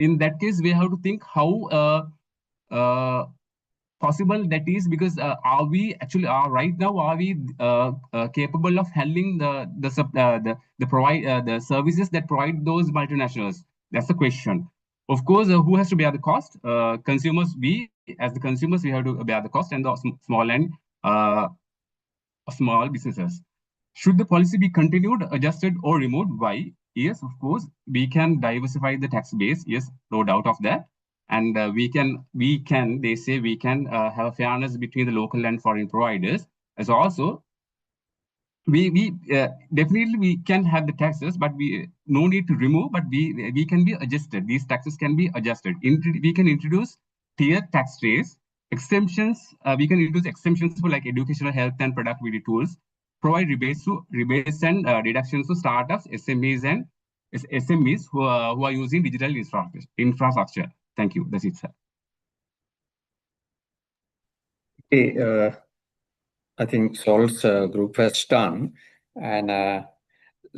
in that case, we have to think how possible that is, because are we actually are right now, are we capable of handling the services that provide those multinationals? That's the question. Of course, who has to bear the cost? Consumers. We as the consumers, we have to bear the cost, and the small and uh, small businesses. Should the policy be continued, adjusted, or removed? Why? Yes, of course, we can diversify the tax base. Yes, no doubt of that. And they say we can have a fairness between the local and foreign providers. As also, we definitely we can have the taxes, but we no need to remove, but we can be adjusted. These taxes can be adjusted. We can introduce tier tax rates, exemptions. We can introduce exemptions for like educational, health, and productivity tools. Provide rebates and deductions to startups, SMEs, and SMEs who are using digital infrastructure. Thank you. That's it, sir. Okay, I think Sol's group has done. And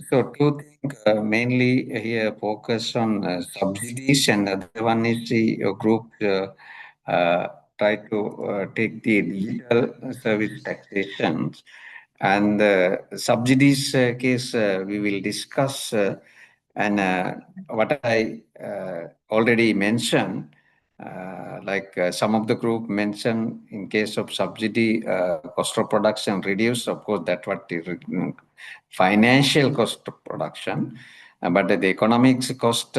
so two things mainly here focus on subsidies, and the other one is the group uh, try to take the digital service taxations. And the subsidies case we will discuss. And what I already mentioned, like some of the group mentioned, in case of subsidy, cost of production reduce. Of course, that's what the financial cost of production. But the economics cost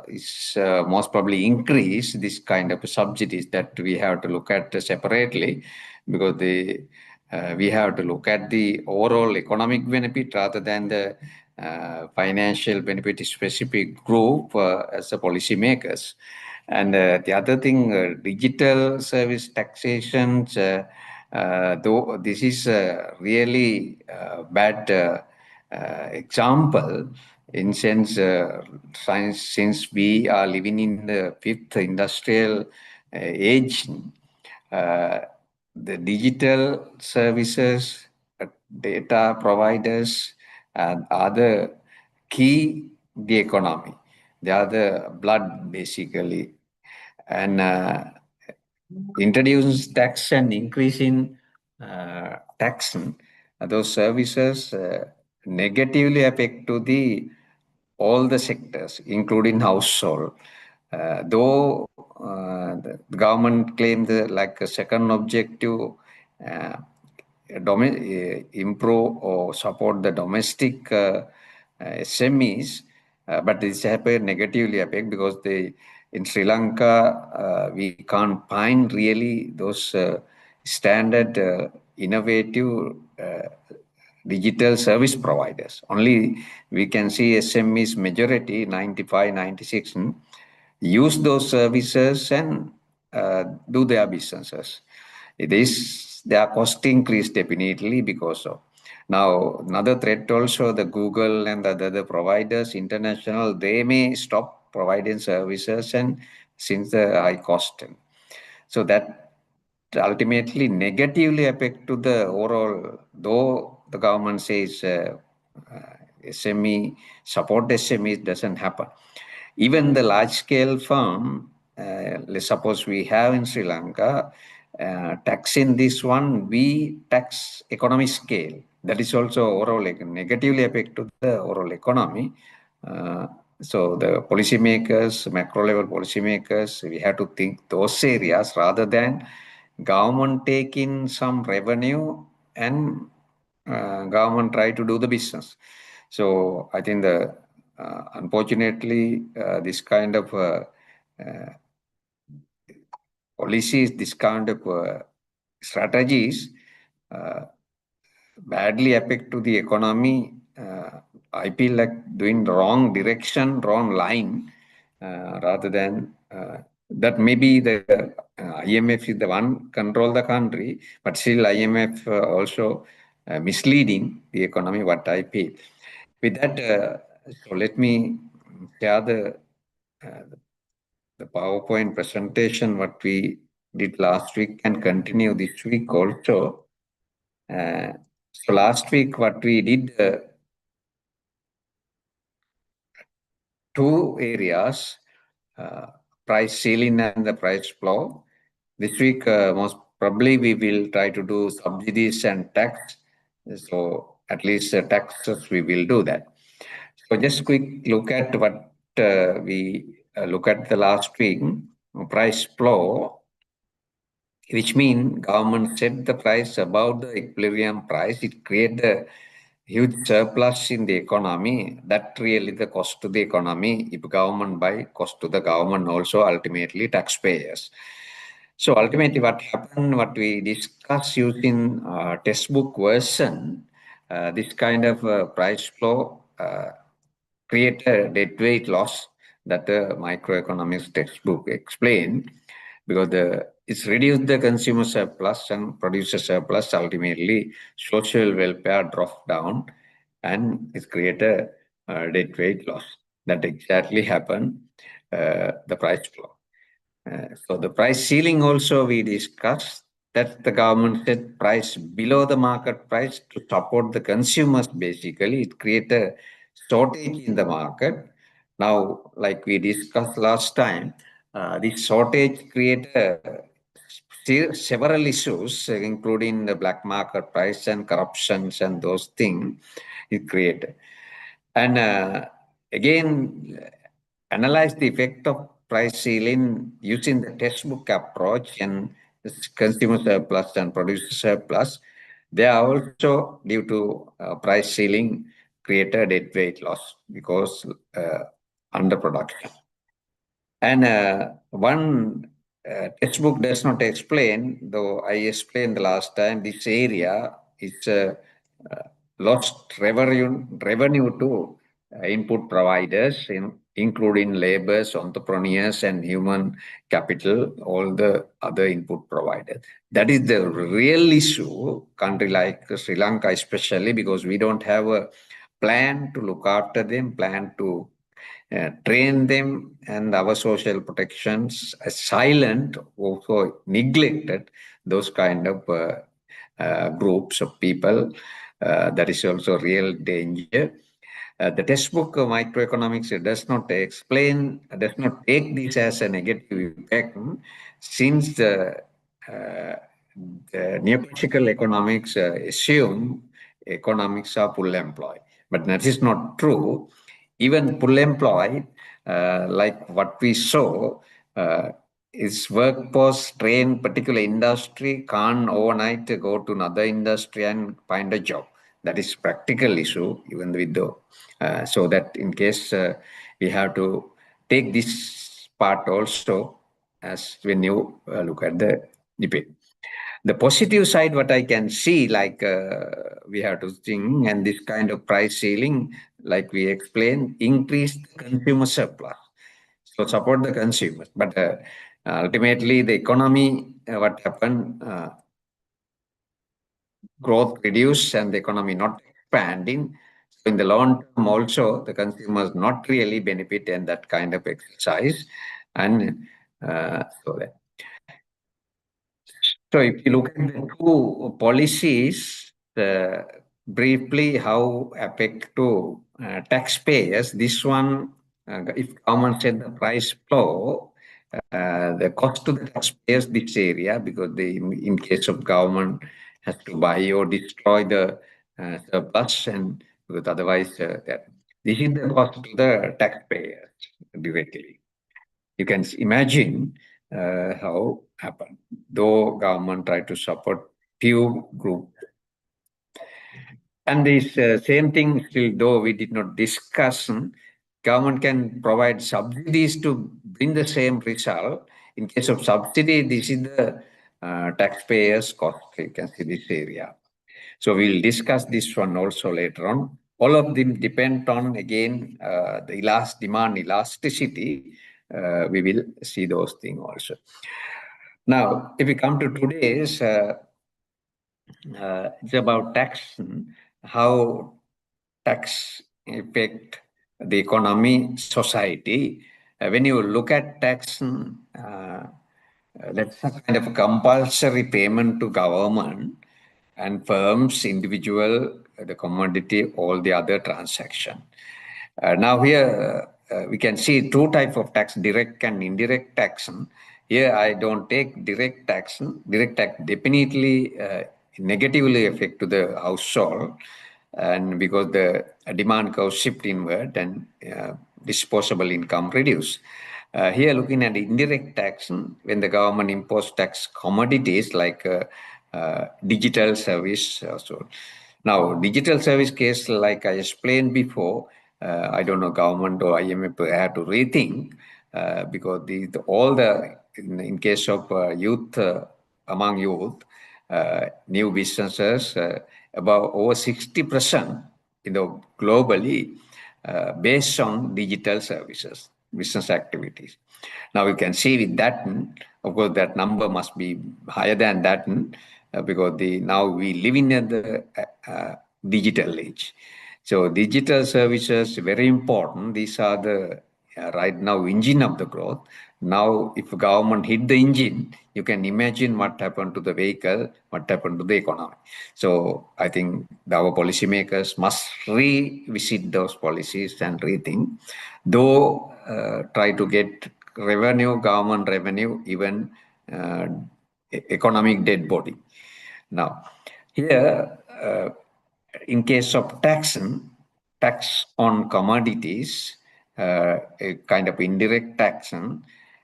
is most probably increase. This kind of subsidies that we have to look at separately, because we have to look at the overall economic benefit rather than the financial benefit specific group as a policymakers. And the other thing, digital service taxations, though this is a really bad example, in sense, since we are living in the fifth industrial age, uh, the digital services, data providers, and other key the economy. They are the blood, basically. And introduce tax and increasing tax, those services negatively affect to the all the sectors, including household. Though the government claimed like a second objective, uh, improve or support the domestic SMEs, but this happened negatively affect because they in Sri Lanka we can't find really those standard innovative digital service providers. Only we can see SMEs majority 95, 96 use those services and do their businesses. It is their cost increase definitely because of. Now another threat also, the Google and the other providers international, they may stop providing services and since the high cost. So that ultimately negatively affect to the overall, though the government says SME, support SME doesn't happen. Even the large scale firm, let's suppose we have in Sri Lanka, taxing this one, we tax economy scale. That is also overall negatively affect to the overall economy. So the policymakers, macro level policymakers, we have to think those areas rather than government taking some revenue and government try to do the business. So I think the unfortunately this kind of policies, this kind of strategies badly affect to the economy. I feel like doing wrong direction, wrong line, rather than that maybe the IMF is the one control the country, but still IMF also misleading the economy, what I feel. With that, so let me share the PowerPoint presentation what we did last week and continue this week also. So last week what we did, two areas. price ceiling and the price floor. This week, most probably we will try to do subsidies and tax. So at least taxes, we will do that. So just quick look at what we look at the last week, price floor, which means government set the price above the equilibrium price. It created a huge surplus in the economy. That really the cost to the economy. If government buy, cost to the government also, ultimately taxpayers. So ultimately what happened, what we discuss using textbook version, this kind of price flow create a deadweight loss that the microeconomics textbook explain, because it's reduced the consumer surplus and producer surplus. Ultimately, social welfare drop down and it's create a deadweight loss. That exactly happened, the price flow. So the price ceiling also we discussed, that the government set price below the market price to support the consumers. Basically, it create a shortage in the market. Now, like we discussed last time, this shortage create several issues, including the black market price and corruptions and those things it created. And again, analyze the effect of price ceiling using the textbook approach and consumer surplus and producer surplus. They are also, due to price ceiling, create a deadweight loss because underproduction. And one textbook does not explain, though I explained the last time, this area is lost revenue to input providers, including laborers, entrepreneurs, and human capital, all the other input providers. That is the real issue, country like Sri Lanka especially, because we don't have a plan to look after them, plan to train them, and our social protections silent, also neglected those kind of groups of people. That is also real danger. The textbook of microeconomics does not take this as a negative effect, since the neoclassical economics assume economics are full employed. But that is not true. Even full employed, like what we saw, is workforce trained particular industry can't overnight go to another industry and find a job. That is practical issue, even with the so that in case we have to take this part also as when you look at the debate. The positive side, what I can see, like we have to think, and this kind of price ceiling, like we explained, increase the consumer surplus. So support the consumers. But ultimately, the economy, what happened, growth reduced and the economy not expanding. So in the long term also, the consumers not really benefit in that kind of exercise. And so that. So if you look at the two policies, briefly how affect to taxpayers, this one, if government set the price floor, the cost to the taxpayers this area, because in case of government has to buy or destroy the surplus, and because otherwise this is the cost to the taxpayers directly. You can imagine how happened, though government try to support few group. And this same thing, still though we did not discuss, government can provide subsidies to bring the same result. In case of subsidy, this is the taxpayers' cost. You can see this area. So we'll discuss this one also later on. All of them depend on, again, the demand elasticity. We will see those things also. Now, if we come to today's, it's about tax, how tax affect the economy, society. When you look at tax, that's a kind of compulsory payment to government and firms, individual, the commodity, all the other transaction. Now here, we can see two types of tax, direct and indirect taxation. Here I don't take direct taxation. Direct tax definitely negatively affect to the household, and because the demand curve shift inward and disposable income reduce. Here looking at indirect taxation, when the government impose tax commodities like digital service. So now digital service case, like I explained before, I don't know, government or IMF have to rethink because all the in case of youth among youth, new businesses about over 60% globally based on digital services, business activities. Now you can see with that, of course, that number must be higher than that because now we live in the digital age. So digital services very important. These are the right now engine of the growth. Now, if government hit the engine, you can imagine what happened to the vehicle, what happened to the economy. So I think our policymakers must revisit those policies and rethink. Though try to get revenue, government revenue, even economic dead body. Now, here, in case of tax on commodities, a kind of indirect tax,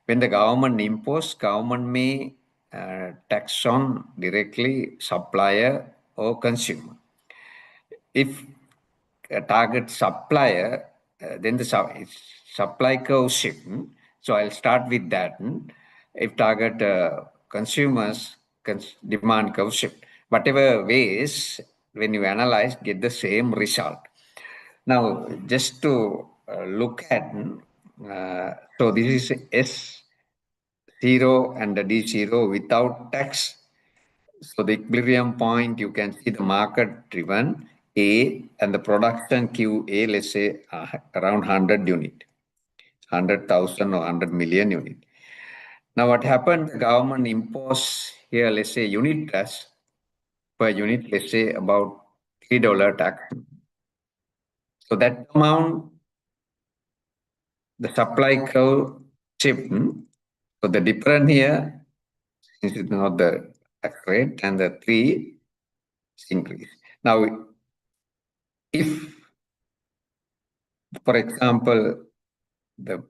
when the government impose, government may tax on directly supplier or consumer. If a target supplier, then the supply curve shift. So I'll start with that. If target consumers, demand curve shift. Whatever ways, when you analyze, get the same result. Now, just to look at, so this is S0 and the D0 without tax. So the equilibrium point, you can see the market driven A and the production QA, let's say around 100 unit, 100,000 or 100 million unit. Now what happened, the government imposed here, let's say unit tax per unit, let's say about $3 tax. So that amount, the supply curve shift. So the difference here is not the tax rate and the 3 increase. Now, if, for example, the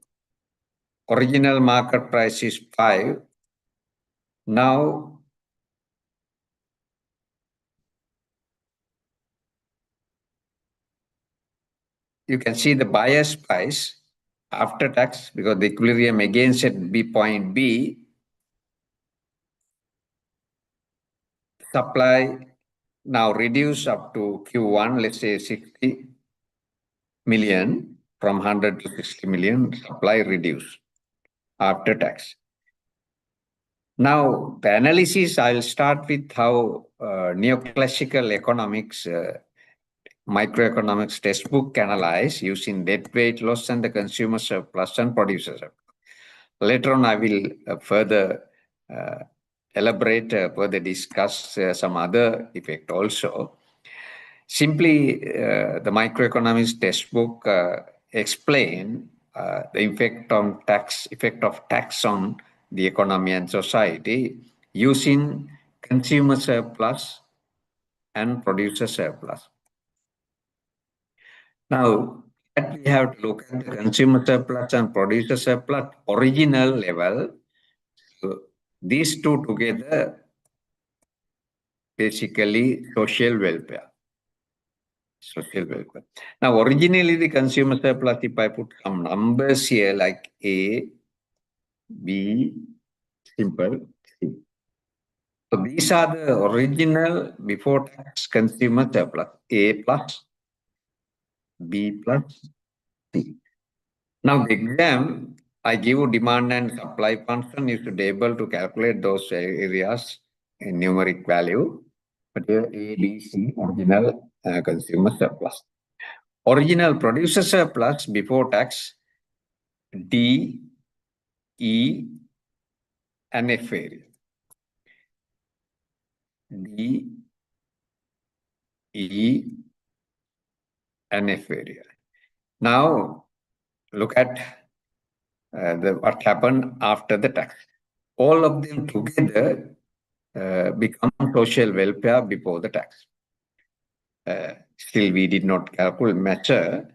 original market price is 5, now you can see the buyer's price after tax, because the equilibrium again said B point B, supply now reduce up to Q1, let's say 60 million, from 100 to 60 million, supply reduce after tax. Now, the analysis, I'll start with how neoclassical economics, microeconomics textbook analyze using debt weight loss and the consumer surplus and producer surplus. Later on, I will further elaborate, further discuss some other effect also. Simply, the microeconomics textbook explain the effect of tax on the economy and society using consumer surplus and producer surplus. Now, we have to look at the consumer surplus and producer surplus original level. So these two together, basically social welfare. Social welfare. Now, originally the consumer surplus, if I put some numbers here like A, B, simple, C. So these are the original before tax consumer surplus, A plus, B plus, C. Now the exam, I give demand and supply function, you should be able to calculate those areas in numeric value. But here A, B, C, original consumer surplus. Original producer surplus before tax, D, E, and F area. D, E, and F area. Now, look at what happened after the tax. All of them together become social welfare before the tax. Still, we did not measure,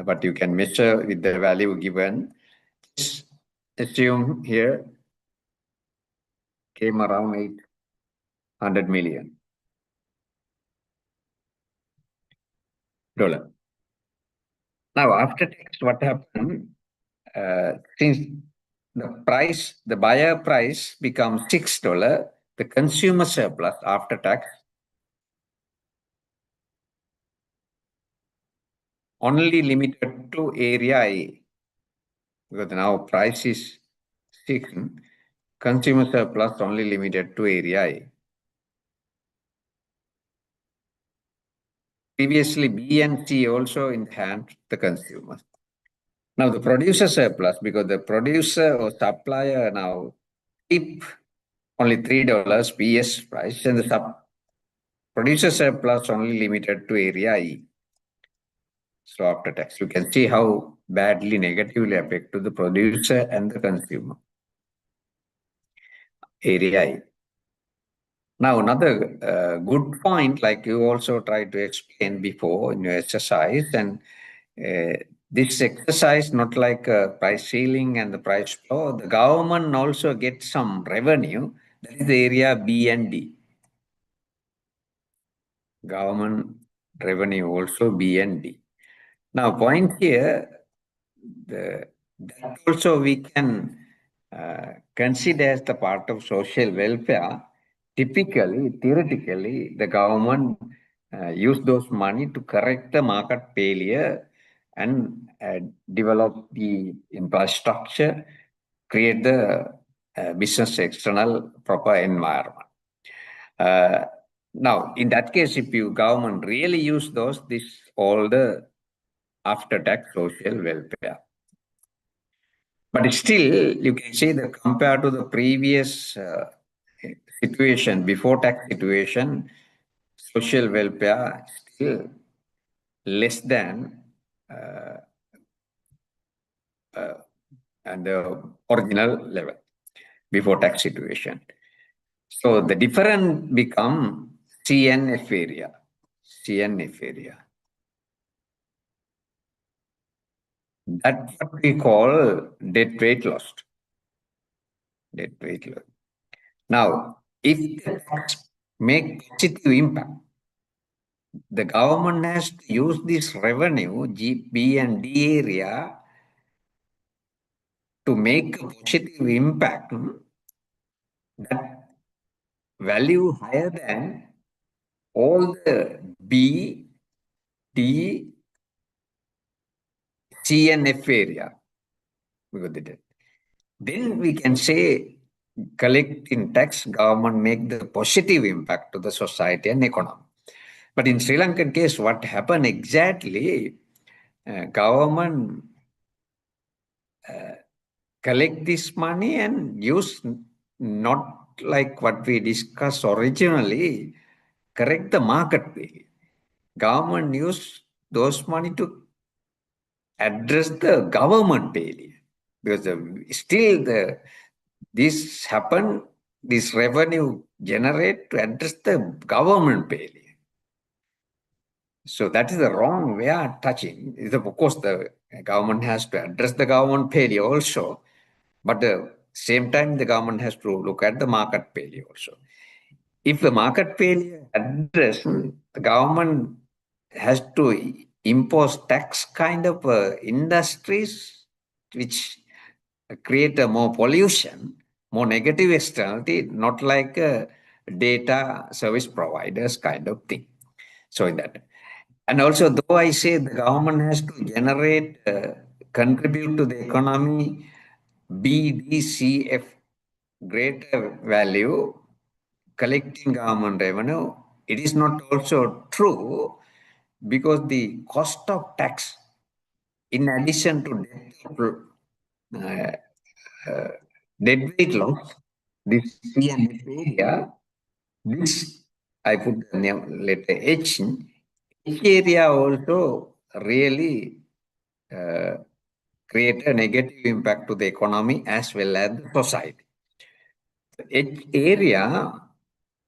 but you can measure with the value given. Just assume here came around 800 million dollar. Now, after tax, what happened? Since the buyer price becomes $6, the consumer surplus after tax only limited to area A. Because now price is 6, consumer surplus only limited to area A. Previously, B and C also enhanced the consumer. Now the producer surplus, because the producer or supplier now keep only $3 PS price, and the producer surplus only limited to area E. So after tax, you can see how badly negatively affect to the producer and the consumer. Area E. Now another good point, like you also tried to explain before in your exercise, and this exercise not like price ceiling and the price floor. The government also gets some revenue. That is the area B and D. Government revenue also B and D. Now point here, that also we can consider as the part of social welfare. Typically, theoretically, the government use those money to correct the market failure and develop the infrastructure, create the business external proper environment. Now, in that case, if you government really use those, this all the after-tax social welfare. But still, you can say that compared to the previous situation, before tax situation, social welfare still less than and the original level before tax situation. So the difference become CNF area. CNF area. That's what we call debt weight loss. Debt weight loss. Now, if the tax make positive impact, the government has to use this revenue, G, B and D area, to make a positive impact that value higher than all the B, D, C and F area. Then we can say collecting tax, government make the positive impact to the society and economy. But in Sri Lankan case, what happened exactly, government collect this money and use not like what we discussed originally, correct the market value. Government use those money to address the government failure. Because still this happen, this revenue generate to address the government failure. So that is the wrong way of touching. Of course, the government has to address the government failure also, but at the same time, the government has to look at the market failure also. If the market failure addressed, the government has to impose tax kind of industries which create a more pollution, more negative externality, not like data service providers kind of thing. So in that. And also, though I say the government has to generate, contribute to the economy, BDCF, greater value, collecting government revenue, it is not also true because the cost of tax, in addition to debt weight loss, this C and F area, this I put the name letter H area also really create a negative impact to the economy as well as the society. Each area,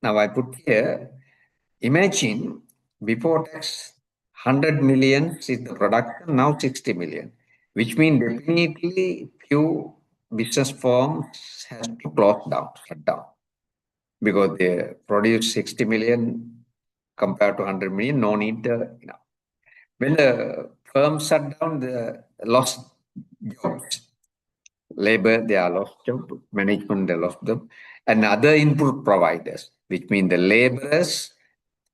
now I put here, imagine before tax, 100 million is the production, now 60 million, which means definitely few business firms has to close down, shut down, because they produce 60 million compared to 100 million, no need, When the firm shut down, the lost jobs, labor, they are lost job, management, they lost job, and other input providers, which mean the laborers,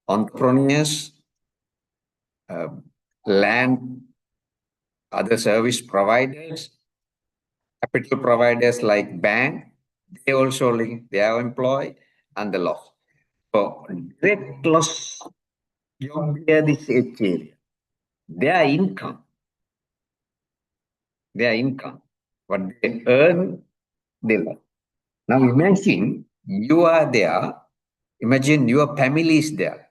entrepreneurs, land, other service providers, capital providers like bank, they also link their employee and the loss. So direct loss job there this area. Their income, what they earn, they lost. Now imagine you are there, imagine your family is there.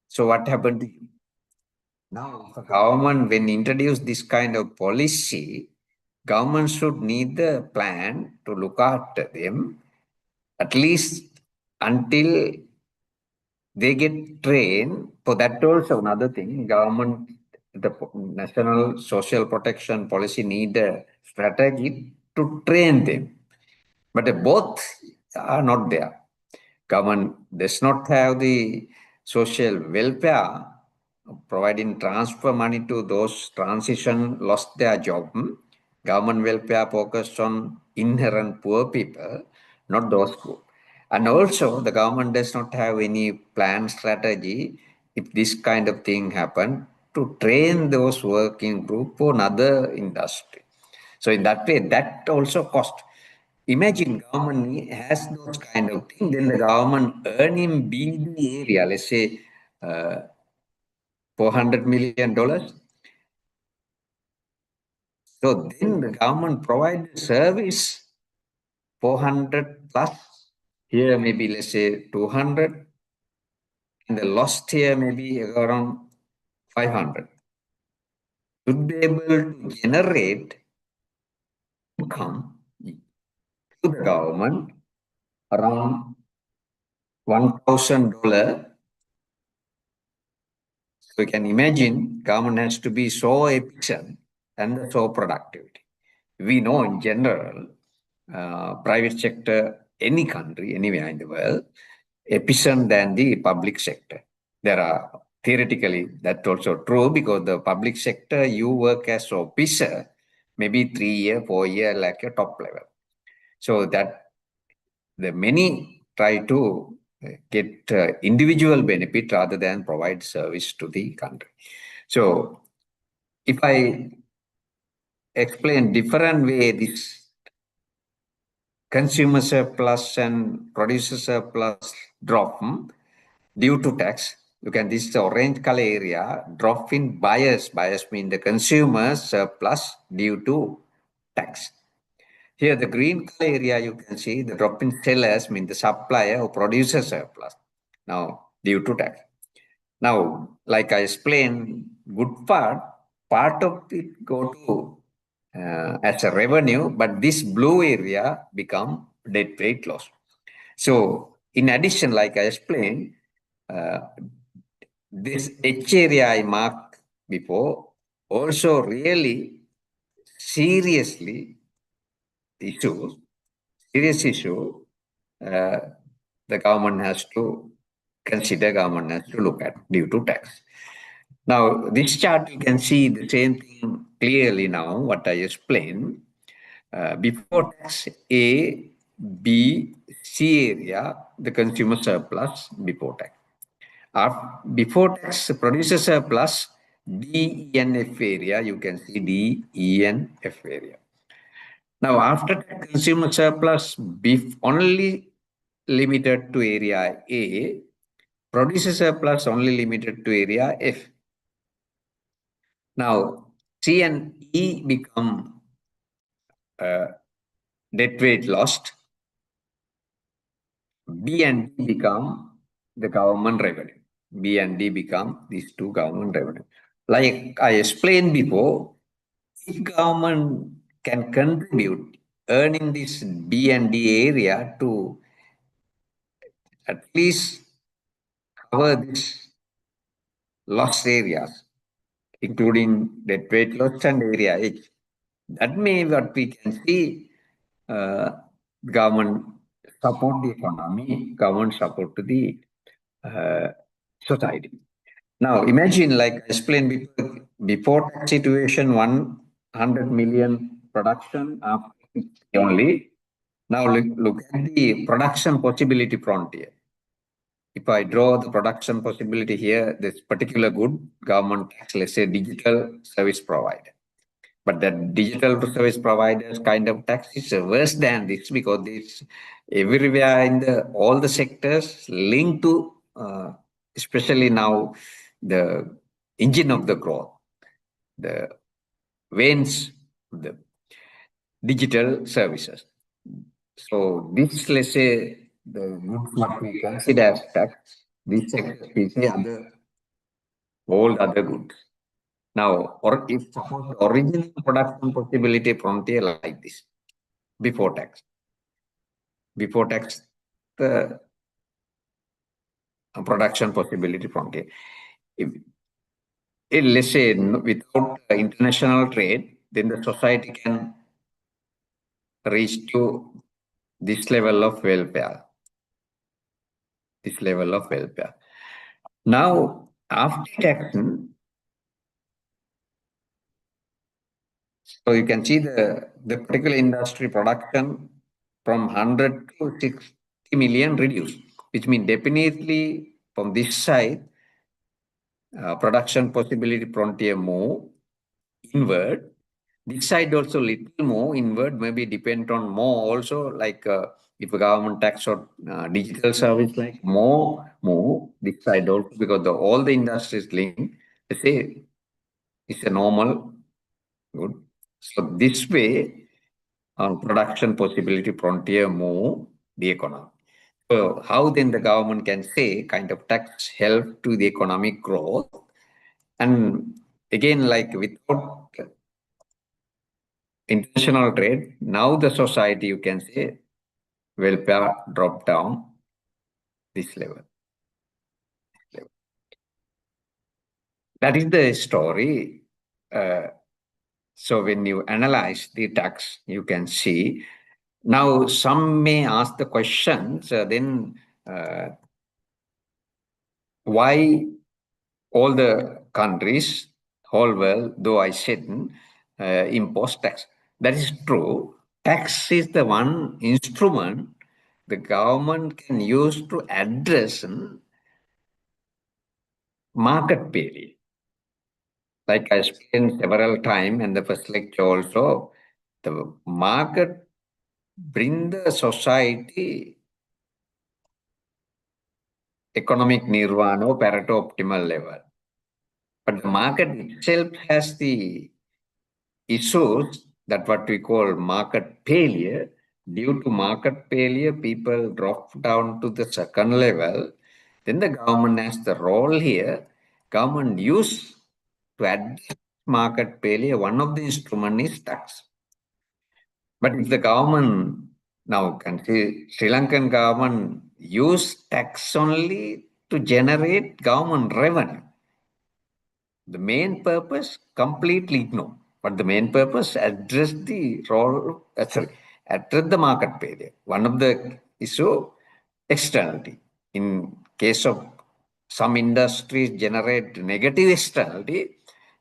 So what happened to you? Now the government, when introduce this kind of policy, government should need the plan to look after them, at least until they get trained. For that also another thing, government, the national social protection policy need a strategy to train them. But both are not there. Government does not have the social welfare, providing transfer money to those transition lost their job. Government welfare focused on inherent poor people, not those poor. And also the government does not have any plan strategy if this kind of thing happen to train those working group for another industry. So in that way, that also cost. Imagine government has those kind of things, then the government earn in BD area, let's say $400 million. So then the government provide service 400 plus, here maybe let's say 200, and the lost here maybe around 500. Should be able to generate income to the government around $1,000. So you can imagine government has to be so efficient and so productivity. We know in general, private sector, any country, anywhere in the world, efficient than the public sector. There are theoretically that's also true because the public sector, you work as officer, maybe 3 year, 4 year, like a top level. So that the many try to get individual benefit rather than provide service to the country. So if I explain different way this consumer surplus and producer surplus drop due to tax, you can, this is the orange color area, drop in buyers. Buyers mean the consumer surplus due to tax. Here, the green color area, you can see the drop in sellers mean the supplier or producer surplus. Now, due to tax. Now, like I explained, good part of it go to as a revenue, but this blue area become dead weight loss. So, in addition, like I explained, this H area I marked before also really seriously serious issue, the government has to consider, government has to look at due to tax. Now, this chart, you can see the same thing clearly now, what I explained. Before tax, A, B, C area, the consumer surplus before tax. Before tax, producer surplus, D, E, and F area, you can see D, E, and F area. Now, after consumer surplus, beef only limited to area A, producer surplus only limited to area F. Now, C and E become dead weight lost. B and D become the government revenue. B and D become these two government revenue. Like I explained before, if government can contribute earning this B and D area to at least cover this lost areas, including dead weight loss and area H. That may what we can see government support the economy, government support to the society. Now imagine, like I explained before that situation, 100 million production only. Now look at the production possibility frontier. If I draw the production possibility here, this particular good government tax, let's say digital service provider. But that digital service providers kind of tax is worse than this, because it's everywhere in all the sectors linked to, especially now, the engine of the growth, the veins, the digital services. So this, let's say, the goods what we consider as tax, this sector we say all other goods. Now, or if suppose the original production possibility frontier like this, before tax, the production possibility frontier. If let's say without international trade, then the society can reach to this level of welfare. This level of welfare. Now, after taxation, so you can see the particular industry production from 100 to 60 million reduced, which means definitely from this side, production possibility frontier move inward. This side also little more inward, maybe depend on more also, like if a government tax or digital service, like more this side also, because all the industries linked, they say it's a normal good. So this way, production possibility frontier move the economy. So how then the government can say kind of tax help to the economic growth? And again, like without international trade, now the society, you can say, welfare drop down this level. That is the story. So when you analyze the tax, you can see. Now some may ask the questions, then why all the countries, whole world, though I said, impose tax. That is true. Tax is the one instrument the government can use to address market failure. Like I explained several times in the first lecture also, the market bring the society economic nirvana or Pareto optimal level. But the market itself has the issues that what we call market failure. Due to market failure, people drop down to the second level. Then the government has the role here. Government use to address market failure. One of the instrument is tax. But if the government now can see Sri Lankan government use tax only to generate government revenue. The main purpose completely ignored. But the main purpose address the role, address the market failure. One of the issue, externality. In case of some industries generate negative externality,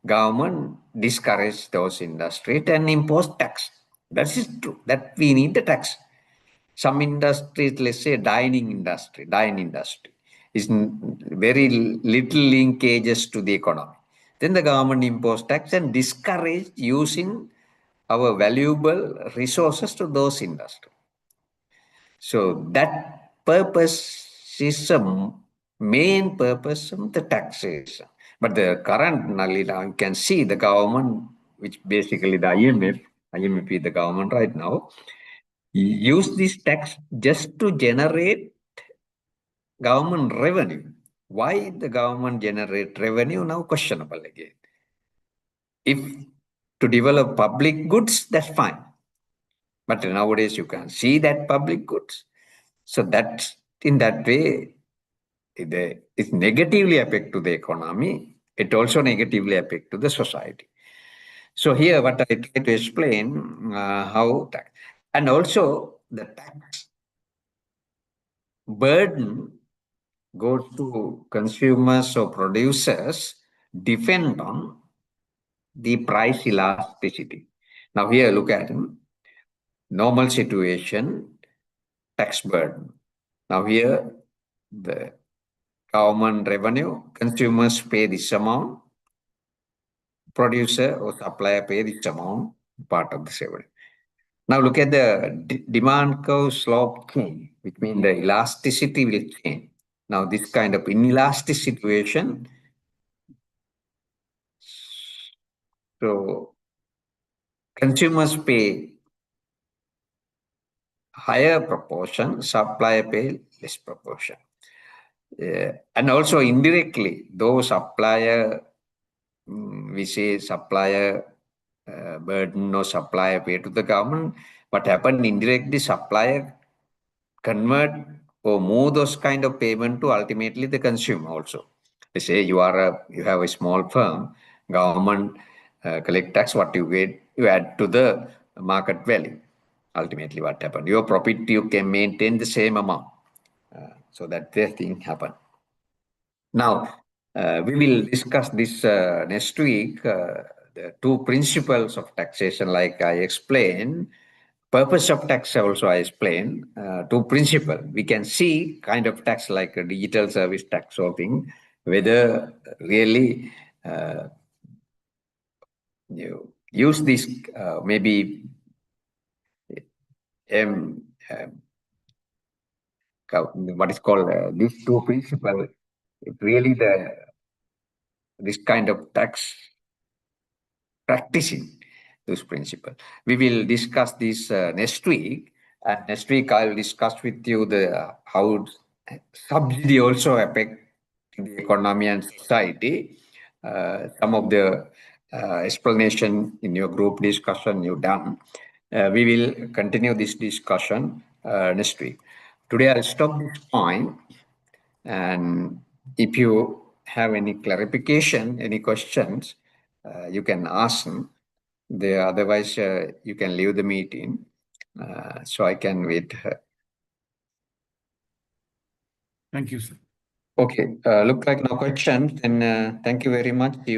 government discourage those industries and impose tax. That is true. That we need the tax. Some industries, let's say dine industry, is very little linkages to the economy. Then the government impose tax and discourage using our valuable resources to those industries. So that purpose is the main purpose of the taxation. But the current, you can see the government, which basically the IMF is the government right now, use this tax just to generate government revenue. Why the government generate revenue now questionable again. If to develop public goods, that's fine. But nowadays you can see that public goods. So that in that way, it negatively affect to the economy. It also negatively affect to the society. So here, what I try to explain how tax, and also the tax burden goes to consumers or producers depend on the price elasticity. Now here, look at normal situation, tax burden. Now here, the government revenue, consumers pay this amount, producer or supplier pay this amount, part of the revenue. Now look at the demand curve slope change, which means the elasticity will change. Now this kind of inelastic situation, so consumers pay higher proportion, supplier pay less proportion. And also indirectly, those supplier, we say supplier burden or supplier pay to the government, what happened indirectly, supplier convert or move those kind of payment to ultimately the consumer also. They say you have a small firm, government collect tax, what you get, you add to the market value. Ultimately what happened, your profit you can maintain the same amount. So that the thing happen. Now, we will discuss this next week, the two principles of taxation like I explained. Purpose of tax also I explained, two principles. We can see kind of tax like a digital service tax or thing, whether really you use this maybe what is called these two principles, really this kind of tax practicing those principles. We will discuss this next week, and next week I will discuss with you the how subsidy also affect the economy and society. Some of the explanation in your group discussion you done. We will continue this discussion next week. Today I'll stop this point, and if you have any clarification, any questions, you can ask them. Otherwise, you can leave the meeting, so I can wait. Thank you, sir. Okay, look like no questions. Then thank you very much. See you